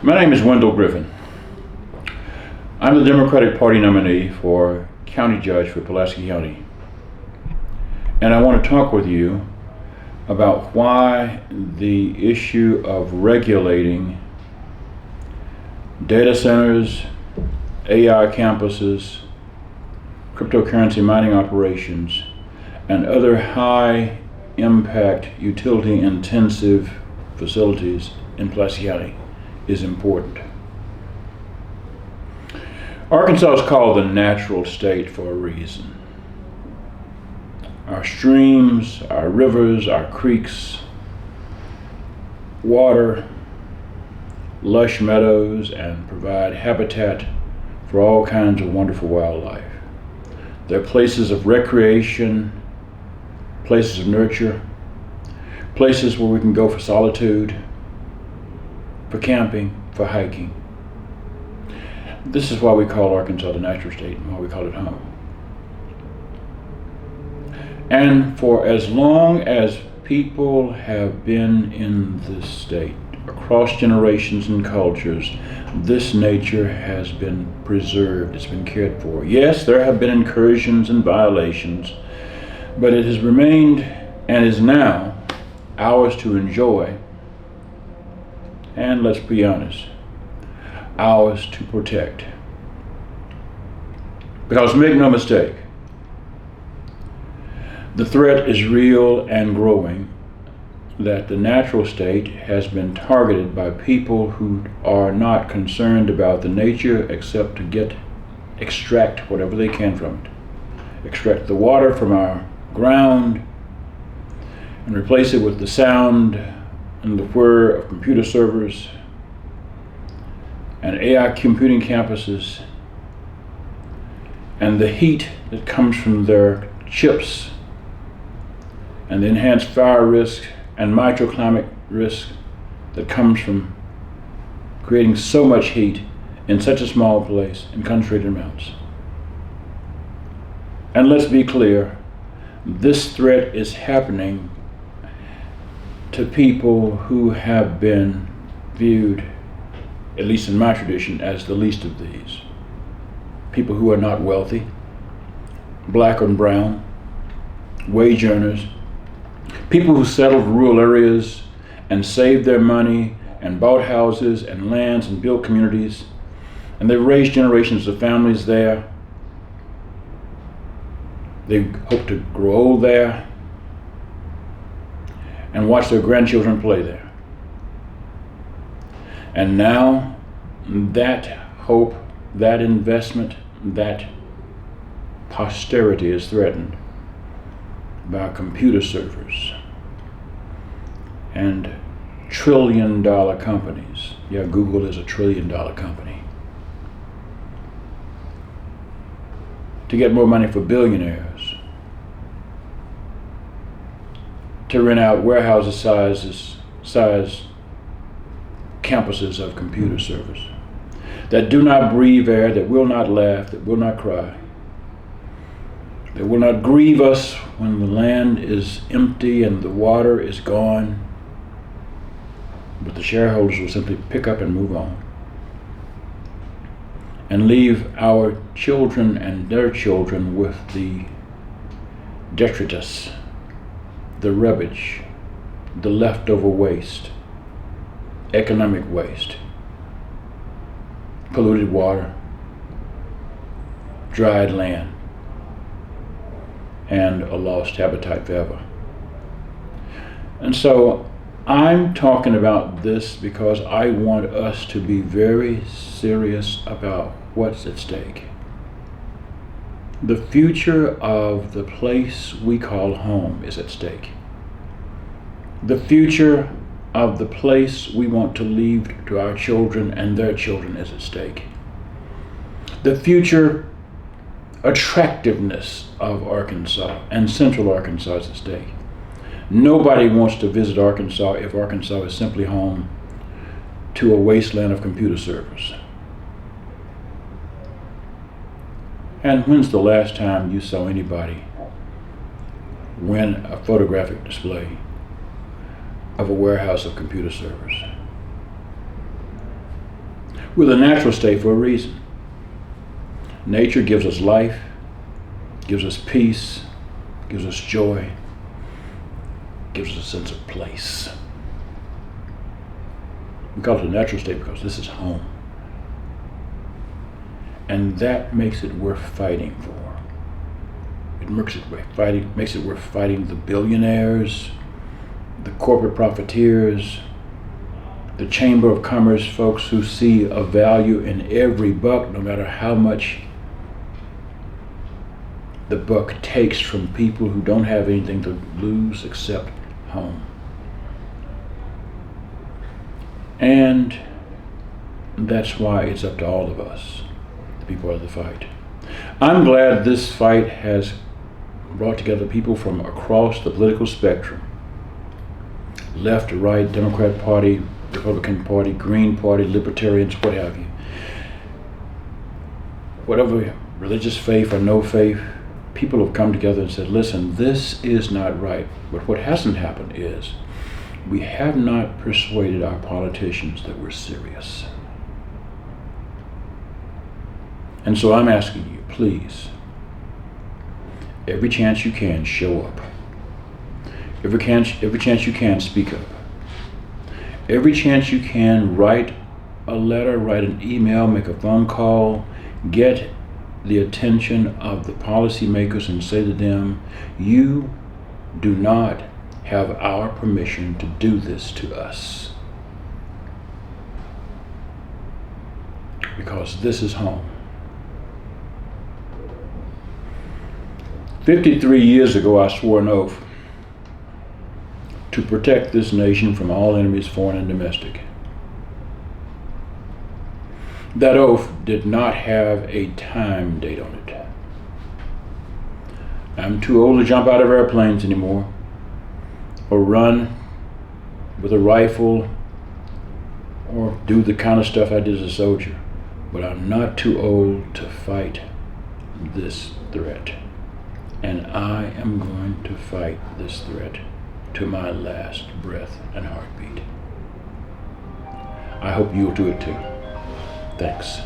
My name is Wendell Griffen. I'm the Democratic Party nominee for County Judge for Pulaski County. And I want to talk with you about why the issue of regulating data centers, AI campuses, cryptocurrency mining operations, and other high impact utility intensive facilities in Pulaski County is important. Arkansas is called the natural state for a reason. Our streams, our rivers, our creeks, water, lush meadows, and provide habitat for all kinds of wonderful wildlife. They're places of recreation, places of nurture, places where we can go for solitude, for camping, for hiking. This is why we call Arkansas the natural state and why we call it home. And for as long as people have been in this state, across generations and cultures, this nature has been preserved, it's been cared for. Yes, there have been incursions and violations, but it has remained and is now ours to enjoy, and let's be honest, ours to protect. Because make no mistake, the threat is real and growing that the natural state has been targeted by people who are not concerned about the nature except to extract whatever they can from it. Extract the water from our ground and replace it with the sound and the whir of computer servers and AI computing campuses and the heat that comes from their chips and the enhanced fire risk and microclimate risk that comes from creating so much heat in such a small place in concentrated amounts. And let's be clear, this threat is happening to people who have been viewed, at least in my tradition, as the least of these. People who are not wealthy, black and brown, wage earners, people who settled rural areas and saved their money and bought houses and lands and built communities, and they've raised generations of families there. They hope to grow old there and watch their grandchildren play there. And now that hope, that investment, that posterity is threatened by computer servers and trillion-dollar companies. Yeah, Google is a trillion-dollar company. To get more money for billionaires, to rent out warehouses size campuses of computer servers that do not breathe air, that will not laugh, that will not cry, that will not grieve us when the land is empty and the water is gone, but the shareholders will simply pick up and move on and leave our children and their children with the detritus, the rubbish, the leftover waste, economic waste, polluted water, dried land, and a lost habitat forever. And so I'm talking about this because I want us to be very serious about what's at stake. The future of the place we call home is at stake. The future of the place we want to leave to our children and their children is at stake. The future attractiveness of Arkansas and Central Arkansas is at stake. Nobody wants to visit Arkansas if Arkansas is simply home to a wasteland of computer servers. And when's the last time you saw anybody win a photographic display of a warehouse of computer servers? We're the natural state for a reason. Nature gives us life, gives us peace, gives us joy, gives us a sense of place. We call it a natural state because this is home. And that makes it worth fighting for. It makes it worth fighting the billionaires, the corporate profiteers, the Chamber of Commerce folks who see a value in every buck, no matter how much the buck takes from people who don't have anything to lose except home. And that's why it's up to all of us to be part of the fight. I'm glad this fight has brought together people from across the political spectrum. Left to right, Democrat Party, Republican Party, Green Party, Libertarians, what have you. Whatever religious faith or no faith, people have come together and said, listen, this is not right. But what hasn't happened is we have not persuaded our politicians that we're serious. And so I'm asking you, please, every chance you can, show up. Every chance you can, speak up. Every chance you can, write a letter, write an email, make a phone call, get the attention of the policymakers and say to them, you do not have our permission to do this to us. Because this is home. 53 years ago, I swore an oath to protect this nation from all enemies, foreign and domestic. That oath did not have a time date on it. I'm too old to jump out of airplanes anymore, or run with a rifle, or do the kind of stuff I did as a soldier. But I'm not too old to fight this threat. And I am going to fight this threat to my last breath and heartbeat. I hope you'll do it too. Thanks.